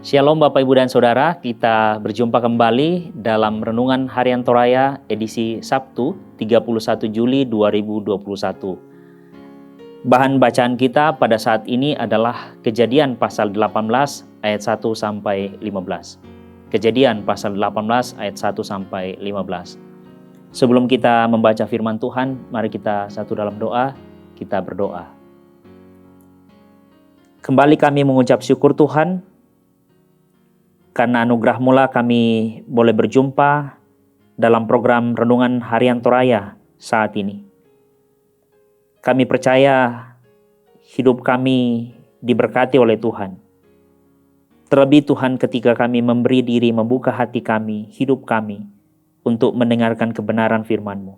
Shalom Bapak Ibu dan Saudara, kita berjumpa kembali dalam Renungan Harian Toraya edisi Sabtu 31 Juli 2021. Bahan bacaan kita pada saat ini adalah Kejadian pasal 18 ayat 1 sampai 15. Kejadian pasal 18 ayat 1 sampai 15. Sebelum kita membaca firman Tuhan, mari kita satu dalam doa, kita berdoa. Kembali kami mengucap syukur Tuhan, karena anugerah-Mu lah kami boleh berjumpa dalam program Renungan Harian Toraya saat ini. Kami percaya hidup kami diberkati oleh Tuhan. Terlebih Tuhan ketika kami memberi diri, membuka hati kami, hidup kami untuk mendengarkan kebenaran firman-Mu.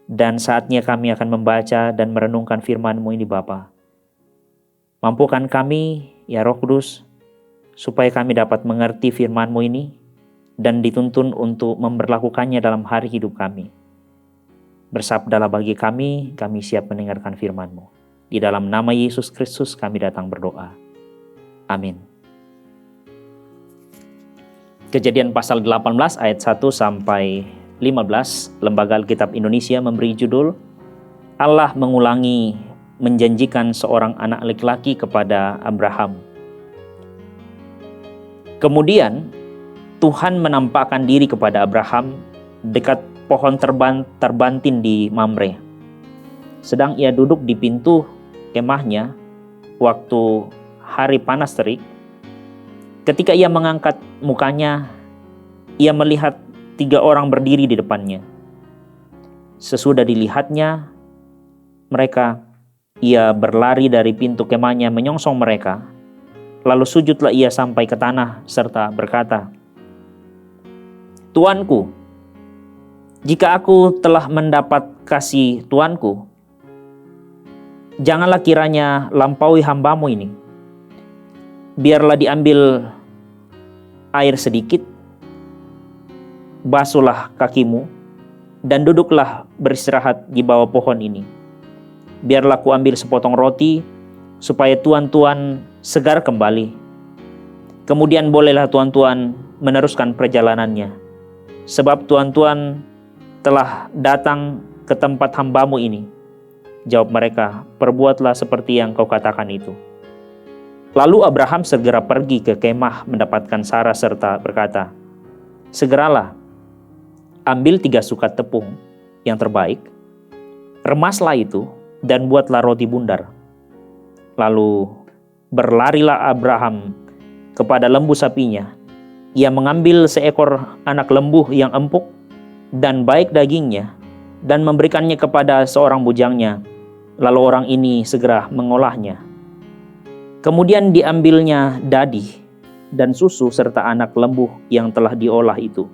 Dan saatnya kami akan membaca dan merenungkan firman-Mu ini Bapa. Mampukan kami, ya Roh Kudus, supaya kami dapat mengerti firman-Mu ini dan dituntun untuk memberlakukannya dalam hari hidup kami. Bersabdalah bagi kami siap mendengarkan firman-Mu. Di dalam nama Yesus Kristus kami datang berdoa. Amin. Kejadian pasal 18 ayat 1 sampai 15, Lembaga Alkitab Indonesia memberi judul Allah mengulangi menjanjikan seorang anak laki-laki kepada Abraham. Kemudian Tuhan menampakkan diri kepada Abraham dekat pohon terbantin di Mamre. Sedang ia duduk di pintu kemahnya waktu hari panas terik. Ketika ia mengangkat mukanya, ia melihat 3 orang berdiri di depannya. Sesudah dilihatnya mereka, ia berlari dari pintu kemahnya menyongsong mereka. Lalu sujudlah ia sampai ke tanah serta berkata, Tuanku, jika aku telah mendapat kasih Tuanku, janganlah kiranya lampaui hamba-Mu ini. Biarlah diambil air sedikit, basuhlah kakimu, dan duduklah beristirahat di bawah pohon ini. Biarlah ku ambil sepotong roti, supaya tuan-tuan segar kembali. Kemudian bolehlah tuan-tuan meneruskan perjalanannya. Sebab tuan-tuan telah datang ke tempat hamba-Mu ini. Jawab mereka, perbuatlah seperti yang kau katakan itu. Lalu Abraham segera pergi ke kemah mendapatkan Sarah serta berkata, segeralah, ambil 3 sukat tepung yang terbaik, remaslah itu, dan buatlah roti bundar. Lalu berlarilah Abraham kepada lembu sapinya. Ia mengambil seekor anak lembu yang empuk dan baik dagingnya dan memberikannya kepada seorang bujangnya. Lalu orang ini segera mengolahnya. Kemudian diambilnya dadi dan susu serta anak lembu yang telah diolah itu.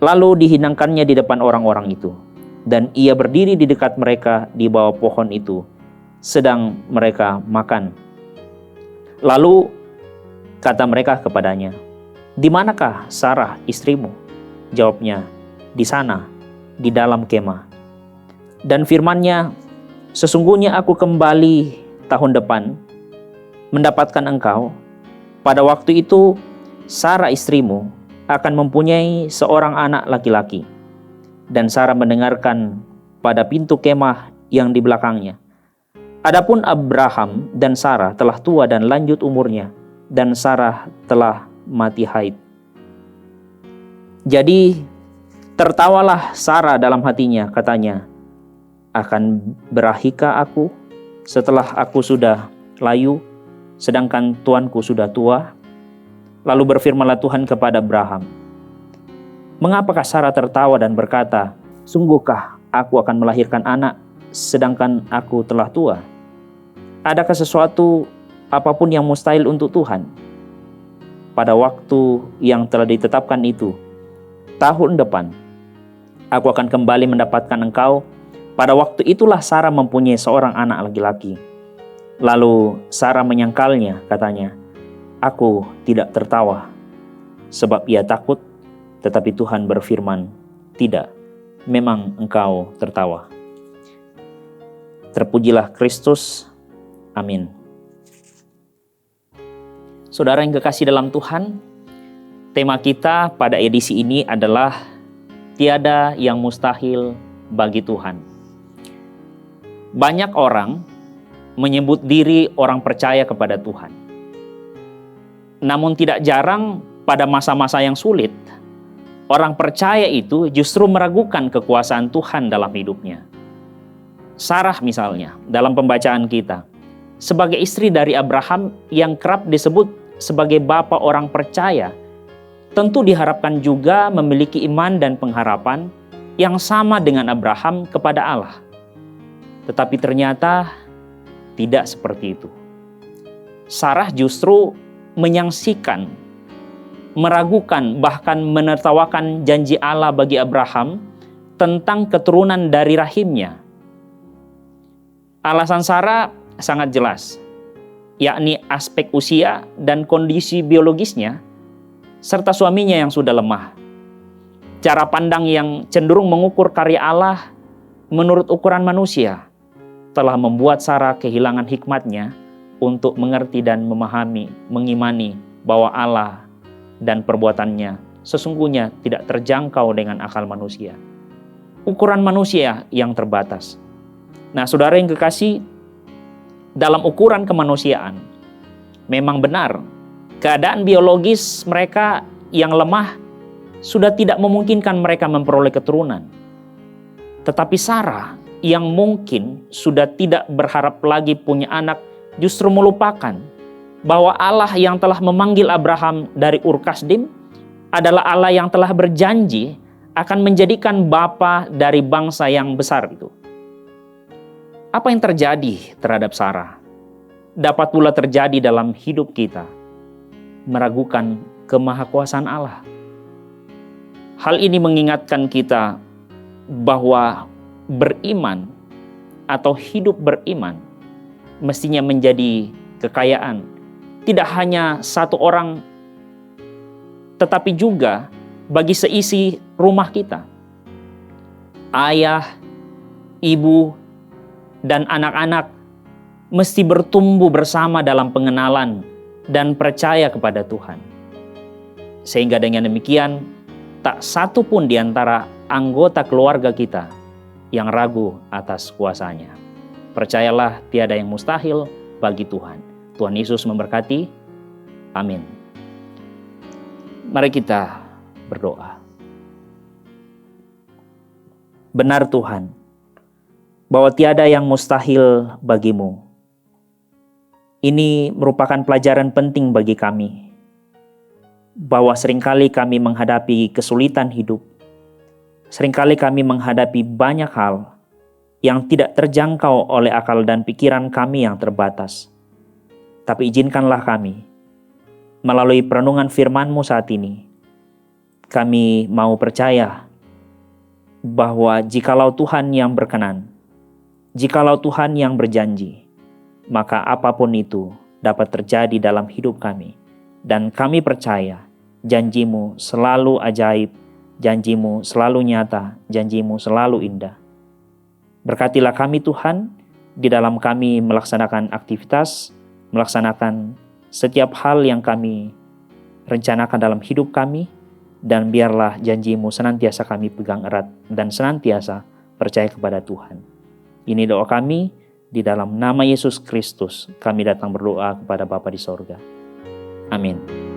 Lalu dihidangkannya di depan orang-orang itu. Dan ia berdiri di dekat mereka di bawah pohon itu, sedang mereka makan. Lalu kata mereka kepadanya, di manakah Sarah istrimu? Jawabnya, di sana, di dalam kemah. Dan firman-Nya, sesungguhnya aku kembali tahun depan mendapatkan engkau. Pada waktu itu Sarah istrimu akan mempunyai seorang anak laki-laki. Dan Sarah mendengarkan pada pintu kemah yang di belakangnya. Adapun Abraham dan Sarah telah tua dan lanjut umurnya, dan Sarah telah mati haid. Jadi tertawalah Sarah dalam hatinya, katanya, akan berahikah aku setelah aku sudah layu, sedangkan tuanku sudah tua? Lalu berfirmanlah Tuhan kepada Abraham, mengapakah Sarah tertawa dan berkata, sungguhkah aku akan melahirkan anak, sedangkan aku telah tua? Adakah sesuatu apapun yang mustahil untuk Tuhan? Pada waktu yang telah ditetapkan itu, tahun depan, aku akan kembali mendapatkan engkau. Pada waktu itulah Sarah mempunyai seorang anak laki-laki. Lalu Sarah menyangkalnya, katanya, aku tidak tertawa, sebab ia takut. Tetapi Tuhan berfirman, tidak, memang engkau tertawa. Terpujilah Kristus. Amin. Saudara yang kekasih dalam Tuhan, tema kita pada edisi ini adalah tiada yang mustahil bagi Tuhan. Banyak orang menyebut diri orang percaya kepada Tuhan. Namun tidak jarang pada masa-masa yang sulit, orang percaya itu justru meragukan kekuasaan Tuhan dalam hidupnya. Sarah misalnya, dalam pembacaan kita, sebagai istri dari Abraham yang kerap disebut sebagai bapa orang percaya, tentu diharapkan juga memiliki iman dan pengharapan yang sama dengan Abraham kepada Allah. Tetapi ternyata tidak seperti itu. Sarah justru menyangsikan, meragukan, bahkan menertawakan janji Allah bagi Abraham tentang keturunan dari rahimnya. Alasan Sarah sangat jelas, yakni aspek usia dan kondisi biologisnya, serta suaminya yang sudah lemah. Cara pandang yang cenderung mengukur karya Allah menurut ukuran manusia telah membuat Sarah kehilangan hikmatnya untuk mengerti dan memahami, mengimani bahwa Allah dan perbuatannya sesungguhnya tidak terjangkau dengan akal manusia. Ukuran manusia yang terbatas. Nah, saudara yang kekasih, dalam ukuran kemanusiaan, memang benar, keadaan biologis mereka yang lemah sudah tidak memungkinkan mereka memperoleh keturunan. Tetapi Sarah yang mungkin sudah tidak berharap lagi punya anak, justru melupakan bahwa Allah yang telah memanggil Abraham dari Ur Kasdim adalah Allah yang telah berjanji akan menjadikan bapa dari bangsa yang besar itu. Apa yang terjadi terhadap Sarah dapat pula terjadi dalam hidup kita, meragukan kemahakuasaan Allah. Hal ini mengingatkan kita bahwa beriman atau hidup beriman mestinya menjadi kekayaan tidak hanya satu orang, tetapi juga bagi seisi rumah kita. Ayah, ibu, dan anak-anak mesti bertumbuh bersama dalam pengenalan dan percaya kepada Tuhan. Sehingga dengan demikian, tak satu pun di antara anggota keluarga kita yang ragu atas kuasanya. Percayalah, tiada yang mustahil bagi Tuhan. Tuhan Yesus memberkati. Amin. Mari kita berdoa. Benar Tuhan, bahwa tiada yang mustahil bagimu. Ini merupakan pelajaran penting bagi kami, bahwa seringkali kami menghadapi kesulitan hidup, seringkali kami menghadapi banyak hal yang tidak terjangkau oleh akal dan pikiran kami yang terbatas. Tapi izinkanlah kami, melalui perenungan firman-Mu saat ini, kami mau percaya bahwa jikalau Tuhan yang berkenan, jikalau Tuhan yang berjanji, maka apapun itu dapat terjadi dalam hidup kami. Dan kami percaya janji-Mu selalu ajaib, janji-Mu selalu nyata, janji-Mu selalu indah. Berkatilah kami Tuhan, di dalam kami melaksanakan aktivitas, melaksanakan setiap hal yang kami rencanakan dalam hidup kami, dan biarlah janji-Mu senantiasa kami pegang erat dan senantiasa percaya kepada Tuhan. Ini doa kami, di dalam nama Yesus Kristus kami datang berdoa kepada Bapa di sorga. Amin.